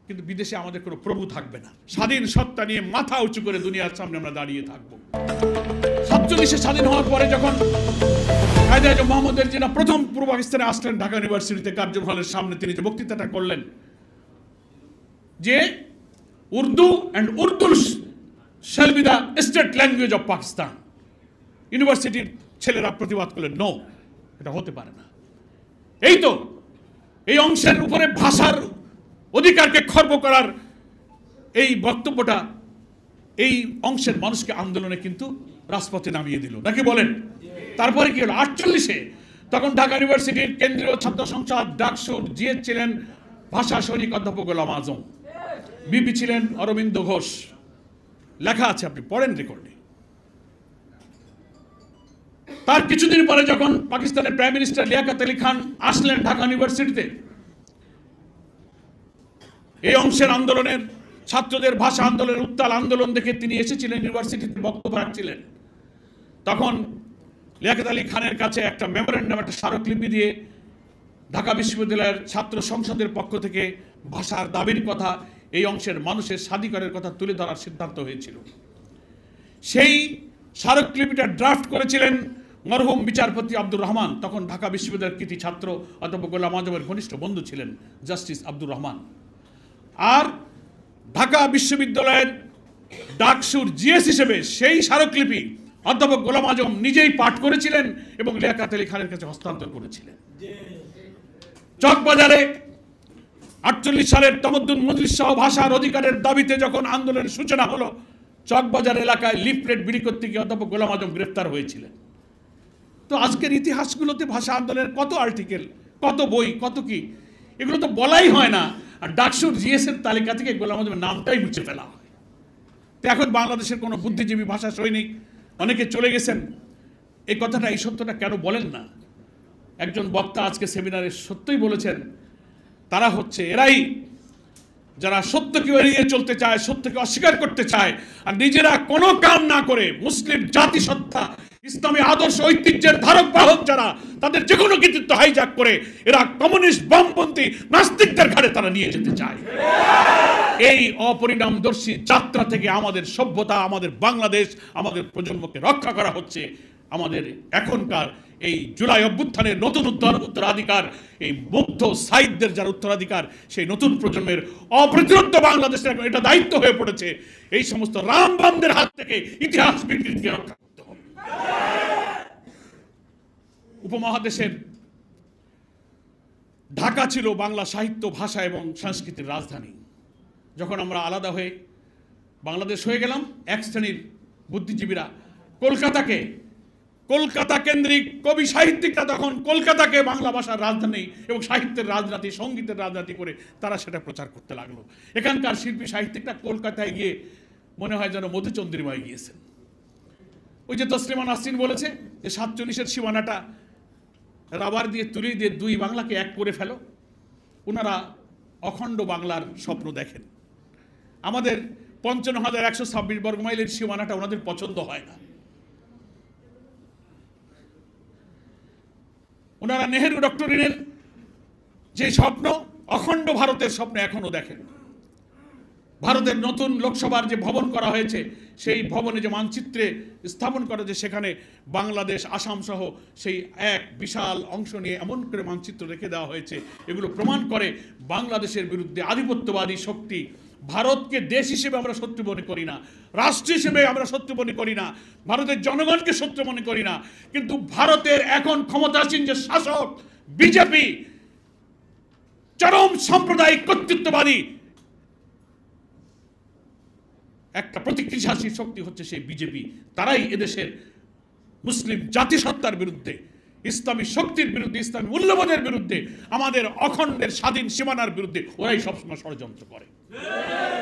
কিন্তু বিদেশে আমাদের কোনো প্রভু থাকবে না। স্বাধীন সত্তা নিয়ে মাথা উঁচু করে দুনিয়ার সামনে আমরা দাঁড়িয়ে থাকবো। 47 স্বাধীন হওয়ার পরে যখন কায়েদ আজম মোহাম্মদের জিনা প্রথম পূর্ব পাকিস্তানে আসলেন ঢাকা ইউনিভার্সিটিতে কার্জন হলের সামনে, তিনি যে বক্তৃতাটা করলেন যে Urdu and Urdu shall be the state language of Pakistan, ইউনিভার্সিটির ছেলেরা প্রতিবাদ করলেন, নো, এটা হতে পারে না। এই তো এই অংশের উপরে ভাষার অধিকারকে খর্ব করার এই বক্তব্যটা এই অংশের মানুষকে আন্দোলনে কিন্তু রাজপথে নামিয়ে দিল, নাকি বলেন? তারপরে কি হলো? 48-এ তখন ঢাকা ইউনিভার্সিটির কেন্দ্রীয় ছাত্র সংসদ ডাকসুর জিএস ছিলেন ভাষা সৈনিক অধ্যাপক গোলাম আজম, বিপি ছিলেন অরবিন্দ ঘোষ। লেখা আছে, আপনি পড়েন রেকর্ডে। তার কিছুদিন পরে যখন পাকিস্তানের প্রাইম মিনিস্টার লিয়াকত আলী খান আসলেন ঢাকা ইউনিভার্সিটিতে, এই অংশের আন্দোলনের ছাত্রদের ভাষা আন্দোলনের উত্তাল আন্দোলন দেখে তিনি এসেছিলেন ইউনিভার্সিটিতে বক্তব্য রাখছিলেন। তখন লিয়াকত আলী খানের কাছে একটা মেমোরেন্ডাম, একটা স্মারকলিপি দিয়ে ঢাকা বিশ্ববিদ্যালয়ের ছাত্র সংসদের পক্ষ থেকে ভাষার দাবির কথা, এই অংশের মানুষের স্বাধিকারের কথা তুলে ধরার সিদ্ধান্ত হয়েছিল। সেই স্মারকলিপিটা ড্রাফট করেছিলেন মরহুম বিচারপতি আব্দুর রহমান, তখন ঢাকা বিশ্ববিদ্যালয়ের কৃতি ছাত্র অধ্যাপক গোলাম আজমের ঘনিষ্ঠ বন্ধু ছিলেন জাস্টিস আব্দুর রহমান। আর ঢাকা বিশ্ববিদ্যালয়ের ডাকসুর জিএস হিসেবে সেই স্মারকলিপি অধ্যাপক গোলাম আজম নিজেই পাঠ করেছিলেন এবং লিয়াকত আলী খানের কাছে হস্তান্তর করেছিলেন। চকবাজারে 48 সালের তমদ্দুন মজলিস সহ ভাষার অধিকারের দাবিতে যখন আন্দোলনের সূচনা হলো, চকবাজার এলাকায় লিফলেট বিলি করতে গিয়ে অধ্যাপক গোলাম আজম গ্রেফতার হয়েছিলেন। তো আজকের ইতিহাসগুলোতে ভাষা আন্দোলনের কত আর্টিকেল, কত বই, কত কি, এগুলো তো বলাই হয় না। আর ডাকসুর জিএস এর তালিকা থেকে গোলাম আজমের নামটাই মুছে ফেলা হয়। তো এখন বাংলাদেশের কোনো বুদ্ধিজীবী ভাষা সৈনিক অনেকে চলে গেছেন, এই কথাটা, এই সত্যটা কেন বলেন না? একজন বক্তা আজকে সেমিনারে সত্যই বলেছেন, তারা হচ্ছে এরাই যারা সত্যকে এড়িয়ে চলতে চায়, সত্যকে অস্বীকার করতে চায়, আর নিজেরা কোনো কাম না করে মুসলিম জাতিসত্তা ইসলামী আদর্শ ঐতিহ্যের ধারক বাহক যারা, তাদের যে কোনো কৃতিত্ব হাইজ্যাক করে এরা কমিউনিস্ট বামপন্থী নাস্তিকদের ঘাড়ে তারা নিয়ে যেতে চায়। এই অপরিণামদর্শী যাত্রা থেকে আমাদের সভ্যতা, আমাদের বাংলাদেশ, আমাদের প্রজন্মকে রক্ষা করা হচ্ছে। আমাদের এখনকার এই জুলাই অভ্যুত্থানের নতুন উত্তরাধিকার, এই মুগ্ধ সাহিত্যের যারা উত্তরাধিকার, সেই নতুন প্রজন্মের অপ্রতিরোধ্য বাংলাদেশের এখন এটা দায়িত্ব হয়ে পড়েছে এই সমস্ত রামবামদের হাত থেকে ইতিহাস বিকৃতিকে রক্ষা করতে হবে। উপমহাদেশের ঢাকা ছিল বাংলা সাহিত্য, ভাষা এবং সংস্কৃতির রাজধানী। যখন আমরা আলাদা হয়ে বাংলাদেশ হয়ে গেলাম, এক শ্রেণীর বুদ্ধিজীবীরা কলকাতা কেন্দ্রিক কবি সাহিত্যিকরা তখন কলকাতাকে বাংলা ভাষার রাজধানী এবং সাহিত্যের রাজনীতি, সঙ্গীতের রাজনীতি করে তারা সেটা প্রচার করতে লাগলো। এখানকার শিল্পী সাহিত্যিকরা কলকাতায় গিয়ে মনে হয় যেন মধুচন্দ্রিমায় গিয়েছেন। ওই যে তসলিমা নাসরিন বলেছে যে 47-এর সীমানাটা রাবার দিয়ে তুলি দিয়ে দুই বাংলাকে এক করে ফেলো। ওনারা অখণ্ড বাংলার স্বপ্ন দেখেন। আমাদের 55,126 বর্গমাইলের সীমানাটা ওনাদের পছন্দ হয় না। ওনারা নেহেরু ডক্টরিনের যে স্বপ্ন, অখণ্ড ভারতের স্বপ্ন এখনো দেখেন। ভারতের নতুন লোকসভার যে ভবন করা হয়েছে, সেই ভবনে যে মানচিত্রে স্থাপন করা হয়েছে, সেখানে বাংলাদেশ, আসাম সহ সেই এক বিশাল অংশ নিয়ে এমন করে মানচিত্র রেখে দেওয়া হয়েছে। এগুলো প্রমাণ করে বাংলাদেশের বিরুদ্ধে আধিপত্যবাদী শক্তি। ভারতকে দেশ হিসেবে আমরা শত্রু মনে করি না, রাষ্ট্র হিসেবে আমরা শত্রু মনে করি না, ভারতের জনগণকে শত্রু মনে করি না, কিন্তু ভারতের এখন ক্ষমতাসীন যে শাসক বিজেপি, চরম সাম্প্রদায়িক কর্তৃত্ববাদী একটা প্রতিক্রিয়াশীল শক্তি হচ্ছে সেই বিজেপি। তারাই এদেশের মুসলিম জাতিসত্তার বিরুদ্ধে, ইসলামী শক্তির বিরুদ্ধে, ইসলামী মূল্যবোধের বিরুদ্ধে, আমাদের অখণ্ডের স্বাধীন সীমানার বিরুদ্ধে ওরাই সবসময় ষড়যন্ত্র করে।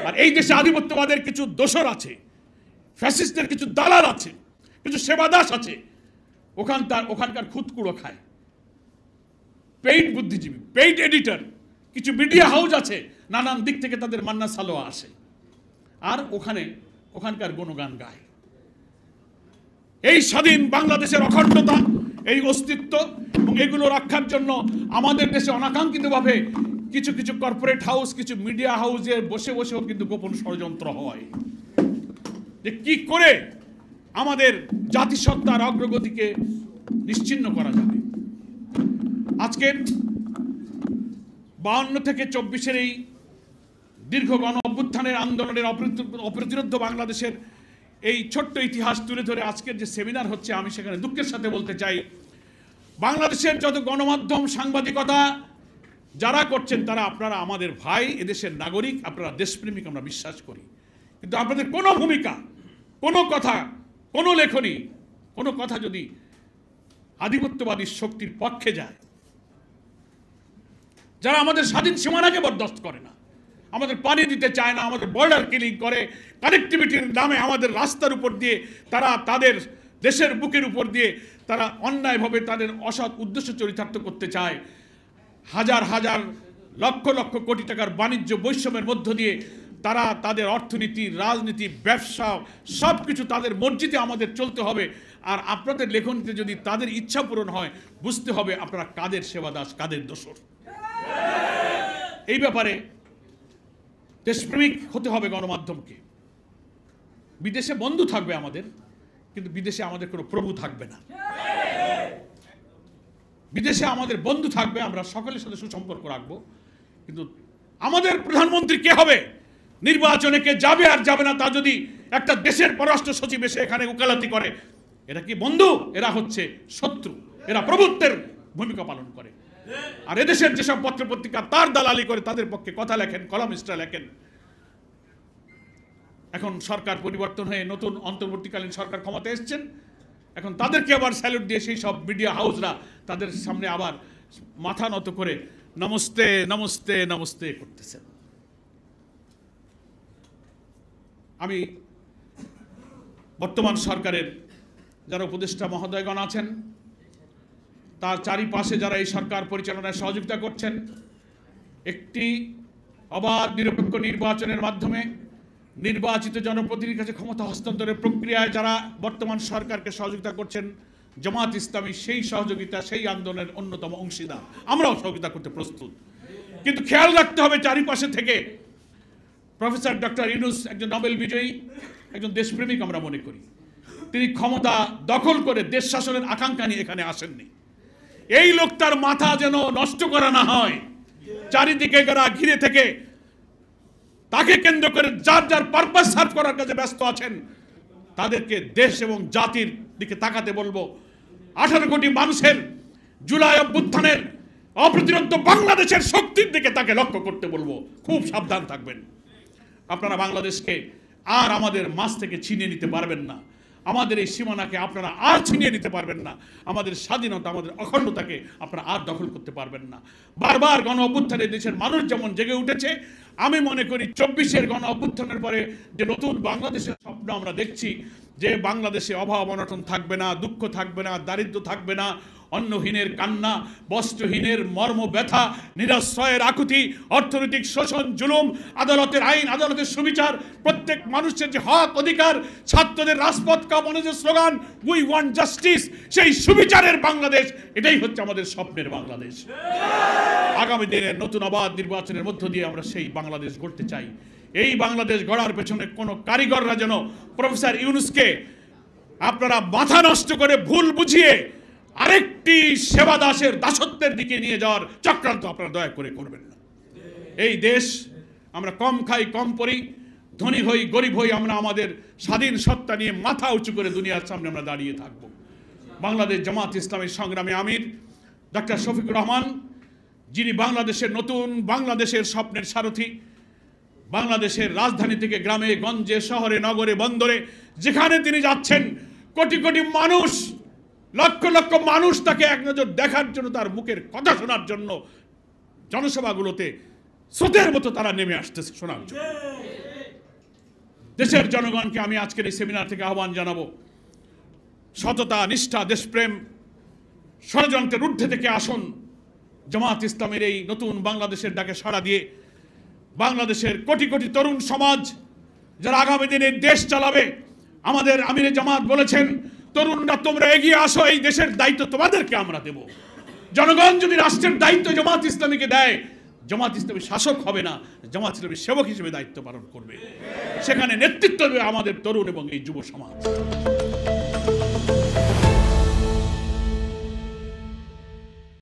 আর এই দেশে আধিপত্যবাদের কিছু দোসর আছে, ফ্যাসিস্টদের কিছু দালাল আছে, কিছু সেবাদাস আছে, ওখানকার খুদকুড়ো খায়, পেইড বুদ্ধিজীবী, পেইড এডিটর, কিছু মিডিয়া হাউস আছে, নানান দিক থেকে তাদের মান্না সালোয়া আসে আর ওখানকার গুণগান গায়। এই স্বাধীন বাংলাদেশের অখণ্ডতা, এই অস্তিত্ব এবং এগুলো রক্ষার জন্য আমাদের দেশে অনাকাঙ্ক্ষিতভাবে কিছু কিছু কর্পোরেট হাউস, কিছু মিডিয়া হাউসে বসে বসেও কিন্তু গোপন ষড়যন্ত্র হয় যে কি করে আমাদের জাতিসত্তার অগ্রগতিকে নিশ্চিহ্ন করা যাবে। আজকের 52 থেকে 24-এর এই দীর্ঘ গণ অভ্যুত্থানের আন্দোলনের অপ্রতিরোধ্য বাংলাদেশের এই ছোট্ট ইতিহাস তুলে ধরে আজকের যে সেমিনার হচ্ছে, আমি সেখানে দুঃখের সাথে বলতে চাই, বাংলাদেশের যত গণমাধ্যম, সাংবাদিকতা যারা করছেন তারা আপনারা আমাদের ভাই, এদেশের নাগরিক, আপনারা দেশপ্রেমিক আমরা বিশ্বাস করি, কিন্তু আপনাদের কোনো ভূমিকা, কোনো কথা, কোনো লেখনী, কোনো কথা যদি আধিপত্যবাদী শক্তির পক্ষে যায়, যারা আমাদের স্বাধীন সীমানাকে বরদাস্ত করে না, আমাদের পানি দিতে চায় না, আমাদের বর্ডার কিলিং করে, কানেক্টিভিটির নামে আমাদের রাস্তার উপর দিয়ে তারা তাদের দেশের বুকের উপর দিয়ে তারা অন্যায়ভাবে তাদের অসৎ উদ্দেশ্য চরিতার্থ করতে চায়, হাজার হাজার লক্ষ লক্ষ কোটি টাকার বাণিজ্য বৈষম্যের মধ্য দিয়ে তারা তাদের অর্থনীতি, রাজনীতি, ব্যবসা সব কিছু তাদের মর্জিতে আমাদের চলতে হবে। আর আপনাদের লেখনীতে যদি তাদের ইচ্ছা পূরণ হয়, বুঝতে হবে আপনারা কাদের সেবাদাস, কাদের দোসর। এই ব্যাপারে দেশপ্রেমিক হতে হবে গণমাধ্যমকে। বিদেশে বন্ধু থাকবে আমাদের, কিন্তু বিদেশে আমাদের কোনো প্রভু থাকবে না। বিদেশে আমাদের বন্ধু থাকবে, আমরা সকলের সাথে সুসম্পর্ক রাখবো, কিন্তু আমাদের প্রধানমন্ত্রী কে হবে, নির্বাচনে কে যাবে আর যাবে না তা যদি একটা দেশের পররাষ্ট্র সচিব এসে এখানে উকালতি করে, এরা কি বন্ধু? এরা হচ্ছে শত্রু, এরা প্রভুত্বের ভূমিকা পালন করে। আর এদেশের যেসব পত্রপত্রিকা তার দালালি করে, তাদের পক্ষে কথা লেখেন, কলামিস্টরা লেখেন। এখন সরকার পরিবর্তন হয়ে নতুন অন্তর্বর্তীকালীন সরকার ক্ষমতায় এসছেন, এখন তাদেরকে আবার স্যালুট দিয়ে সেই সব মিডিয়া হাউসরা তাদের সামনে আবার মাথা নত করে নমস্তে নমস্তে নমস্তে করতেছেন। আমি বর্তমান সরকারের যারা উপদেষ্টা মহোদয়গণ আছেন, তার চারিপাশে যারা এই সরকার পরিচালনায় সহযোগিতা করছেন, একটি অবাধ নিরপেক্ষ নির্বাচনের মাধ্যমে নির্বাচিত জনপ্রতিনিধির কাছে ক্ষমতা হস্তান্তরের প্রক্রিয়ায় যারা বর্তমান সরকারকে সহযোগিতা করছেন, জামাত ইসলামী সেই সহযোগিতা, সেই আন্দোলনের অন্যতম অংশীদার, আমরাও সহযোগিতা করতে প্রস্তুত। কিন্তু খেয়াল রাখতে হবে চারিপাশে থেকে প্রফেসর ডক্টর ইউনূস একজন নোবেল বিজয়ী, একজন দেশপ্রেমিক আমরা মনে করি। তিনি ক্ষমতা দখল করে দেশ শাসনের আকাঙ্ক্ষা নিয়ে এখানে আসেননি। এই লোকটার মাথা যেন নষ্ট করা না হয়, চারিদিকে যারা ঘিরে থেকে তাকে কেন্দ্র করে যার যার পারপাস সার্ভ করার কাজে ব্যস্ত আছেন, তাদেরকে দেশ এবং জাতির দিকে তাকাতে বলবো। 18 কোটি মানুষের জুলাই অভ্যুত্থানের অপ্রতিরোধ্য বাংলাদেশের শক্তির দিকে তাকে লক্ষ্য করতে বলবো। খুব সাবধান থাকবেন। আপনারা বাংলাদেশকে আর আমাদের মাঝ থেকে ছিনিয়ে নিতে পারবেন না, আমাদের এই সীমানাকে আপনারা আর ছিনিয়ে নিতে পারবেন না, আমাদের স্বাধীনতা, আমাদের অখণ্ডতাকে আপনারা আর দখল করতে পারবেন না। বারবার গণ অভ্যুত্থানে দেশের মানুষ যেমন জেগে উঠেছে, আমি মনে করি 24-এর গণ অভ্যুত্থানের পরে যে নতুন বাংলাদেশের স্বপ্ন আমরা দেখছি, যে বাংলাদেশে অভাব অনটন থাকবে না, দুঃখ থাকবে না, দারিদ্র্য থাকবে না, অন্নহীনের কান্না, বস্ত্রহীনের মর্ম ব্যথা, নিরাশ্রয়ের আকুতি, অর্থনৈতিক শোষণ, জুলুম, আদালতের আইন, আদালতের সুবিচার, প্রত্যেক মানুষের যে হক অধিকার, ছাত্রদের রাজপথ কাঁপানো যে স্লোগান উই ওয়ান্ট জাস্টিস, সেই সুবিচারের বাংলাদেশ, এটাই হচ্ছে আমাদের স্বপ্নের বাংলাদেশ। আগামী দিনের নতুন অবাধ নির্বাচনের মধ্য দিয়ে আমরা সেই বাংলাদেশ গড়তে চাই। এই বাংলাদেশ গড়ার পেছনে কোনো কারিগররা যেন প্রফেসর ইউনূসকে আপনারা মাথা নষ্ট করে ভুল বুঝিয়ে আরেকটি সেবা দাসের দাসত্বের দিকে নিয়ে যাওয়ার চক্রান্ত আপনারা দয়া করে করবেন না। এই দেশ আমরা কম খাই, কম পড়ি, ধনী হই, গরিব হই, আমরা আমাদের স্বাধীন সত্তা নিয়ে মাথা উঁচু করে দুনিয়ার সামনে আমরা দাঁড়িয়ে থাকব। বাংলাদেশ জামাত ইসলামের সংগ্রামী আমির ডক্টর শফিকুর রহমান, যিনি বাংলাদেশের নতুন বাংলাদেশের স্বপ্নের সারথি, বাংলাদেশের রাজধানী থেকে গ্রামে গঞ্জে, শহরে, নগরে, বন্দরে যেখানে তিনি যাচ্ছেন, কোটি কোটি মানুষ, লক্ষ লক্ষ মানুষ তাকে এক নজর দেখার জন্য, তার মুখের কথা শোনার জন্য জনসভাগুলোতে স্রোতের মতো তারা নেমে আসতেছে শোনার জন্য। দেশের জনগণকে আমি আজকের এই সেমিনার থেকে আহ্বান জানাবো, সততা, নিষ্ঠা, দেশপ্রেম, ষড়যন্ত্রের ঊর্ধ্বে থেকে আসুন। জামাত ইসলামের এই নতুন বাংলাদেশের ডাকে সাড়া দিয়ে বাংলাদেশের কোটি কোটি তরুণ সমাজ যারা আগামী দিনে দেশ চালাবে, আমাদের আমিরে জামাত বলেছেন, তরুণরা তোমরা এগিয়ে আসো, এই দেশের দায়িত্ব তোমাদেরকে আমরা দেব। জনগণ যদি রাষ্ট্রের দায়িত্ব জামাত ইসলামীকে দেয়, জামাত ইসলামী শাসক হবে না, জামাত ইসলামী সেবক হিসেবে দায়িত্ব পালন করবে। সেখানে নেতৃত্ব দেবে আমাদের তরুণ এবং এই যুব সমাজ।